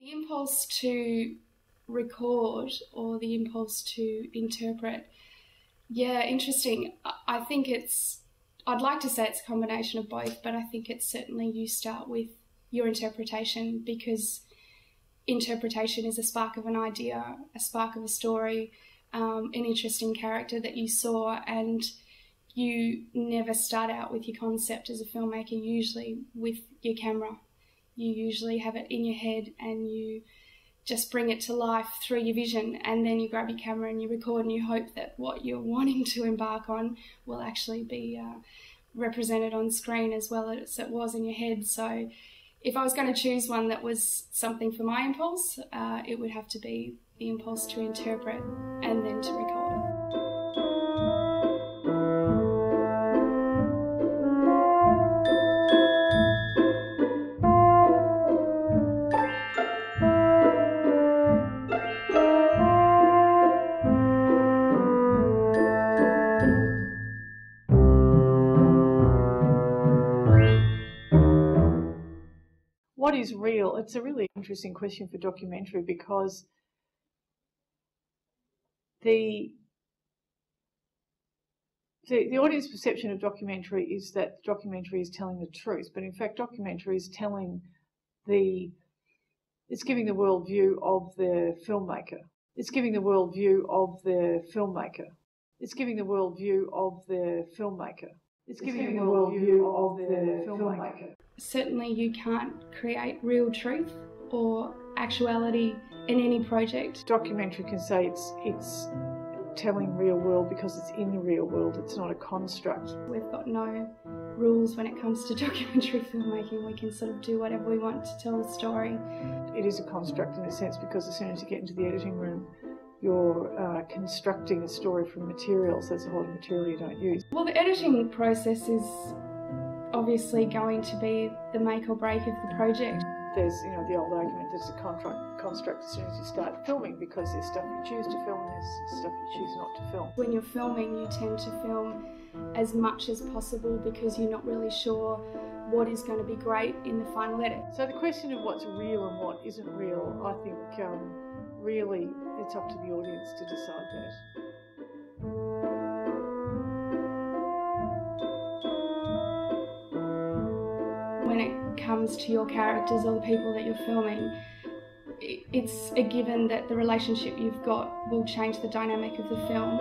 The impulse to record or the impulse to interpret, yeah, interesting. I think I'd like to say it's a combination of both, but I think it's certainly you start with your interpretation, because interpretation is a spark of an idea, a spark of a story, an interesting character that you saw, and you never start out with your concept as a filmmaker usually with your camera. You usually have it in your head and you just bring it to life through your vision, and then you grab your camera and you record and you hope that what you're wanting to embark on will actually be represented on screen as well as it was in your head. So if I was going to choose one that was something for my impulse, it would have to be the impulse to interpret and then to record. What is real? It's a really interesting question for documentary, because the audience perception of documentary is that documentary is telling the truth, but in fact documentary is telling it's giving the worldview of the filmmaker. It's giving the worldview of the filmmaker. It's giving the worldview of the filmmaker. It's giving the worldview of the filmmaker. Certainly you can't create real truth or actuality in any project. Documentary can say it's telling real world because it's in the real world, it's not a construct. We've got no rules when it comes to documentary filmmaking. We can sort of do whatever we want to tell the story. It is a construct in a sense, because as soon as you get into the editing room, you're constructing a story from materials. There's a whole lot of material you don't use. Well, the editing process is obviously going to be the make or break of the project. There's, the old argument that it's a construct as soon as you start filming, because there's stuff you choose to film and there's stuff you choose not to film. When you're filming, you tend to film as much as possible because you're not really sure what is going to be great in the final edit. So the question of what's real and what isn't real, I think really it's up to the audience to decide that. When it comes to your characters or the people that you're filming, it's a given that the relationship you've got will change the dynamic of the film.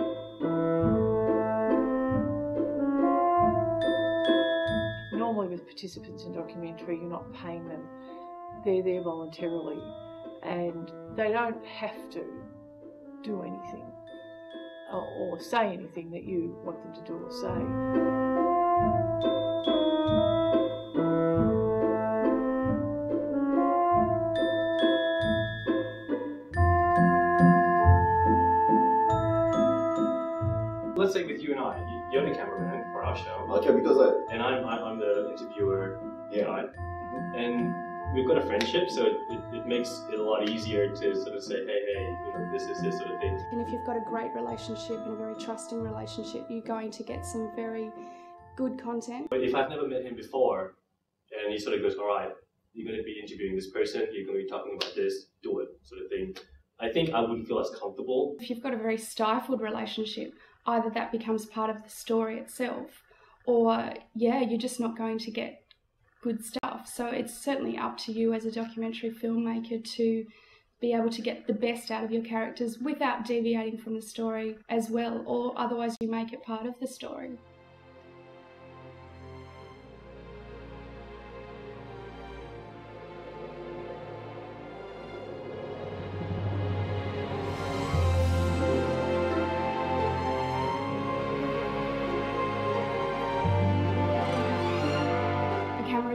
Normally with participants in documentary, you're not paying them. They're there voluntarily and they don't have to do anything or say anything that you want them to do or say. Let's say with you and I, you're the cameraman for our show. Okay, because and I'm the interviewer guy. And we've got a friendship, so it makes it a lot easier to sort of say, hey, this is this sort of thing. And if you've got a great relationship and a very trusting relationship, you're going to get some very good content. But if I've never met him before, and he sort of goes, all right, you're going to be interviewing this person, you're going to be talking about this, do it, sort of thing. I think I wouldn't feel as comfortable. If you've got a very stifled relationship, either that becomes part of the story itself, or you're just not going to get good stuff. So it's certainly up to you as a documentary filmmaker to be able to get the best out of your characters without deviating from the story as well, or otherwise you make it part of the story.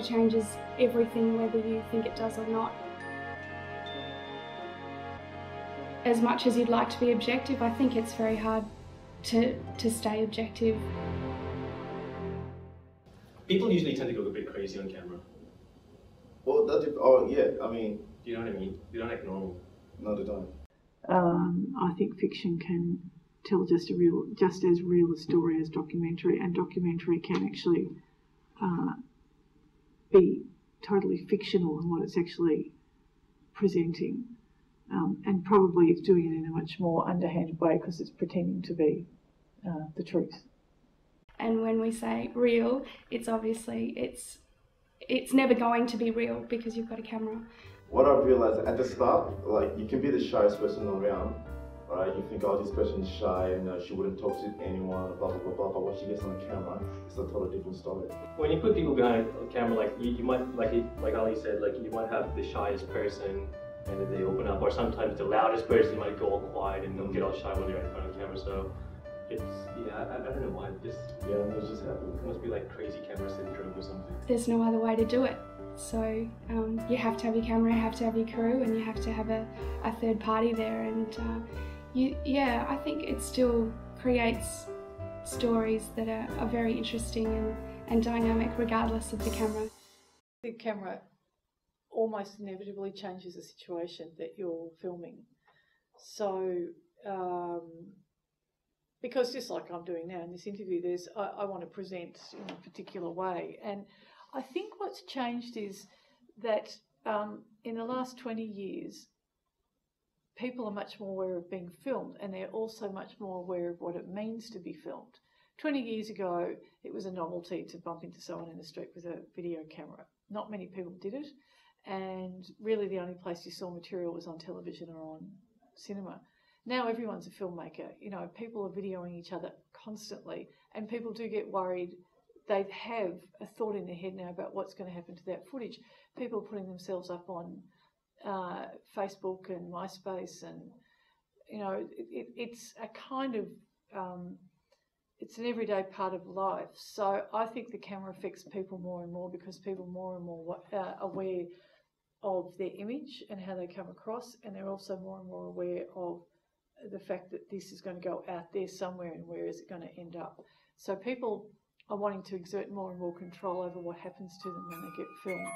Changes everything, whether you think it does or not. As much as you'd like to be objective, I think it's very hard to stay objective. People usually tend to go a bit crazy on camera. Well, oh yeah, I mean... Do you know what I mean? They don't act normal. No, they don't. I think fiction can tell just as real a story as documentary, and documentary can actually be totally fictional in what it's actually presenting, and probably it's doing it in a much more underhanded way because it's pretending to be the truth. And when we say real, it's obviously it's never going to be real because you've got a camera. What I realized at the start, like, you can be the shyest person around, right? You think, oh, this person's shy and she wouldn't talk to anyone, blah, blah, blah, blah. But when she gets on the camera, it's a totally different story. When you put people behind a camera, like you might, like Ali said, like you might have the shyest person and then they open up, or sometimes the loudest person might go all quiet and they'll get all shy when they're in front of the camera. So it's, yeah, I don't know why. It just happens. It must be like crazy camera syndrome or something. There's no other way to do it. So you have to have your camera, you have to have your crew, and you have to have a third party there. And I think it still creates stories that are very interesting and dynamic regardless of the camera. The camera almost inevitably changes the situation that you're filming. So, because just like I'm doing now in this interview, I want to present in a particular way. And I think what's changed is that in the last 20 years, people are much more aware of being filmed, and they're also much more aware of what it means to be filmed. 20 years ago, it was a novelty to bump into someone in the street with a video camera. Not many people did it, and really the only place you saw material was on television or on cinema. Now everyone's a filmmaker. You know, people are videoing each other constantly, and people do get worried. They have a thought in their head now about what's going to happen to that footage. People are putting themselves up on Facebook and MySpace, and you know, it's a kind of it's an everyday part of life. So I think the camera affects people more and more because people are more and more aware of their image and how they come across, and they're also more and more aware of the fact that this is going to go out there somewhere, and where is it going to end up. So people are wanting to exert more and more control over what happens to them when they get filmed.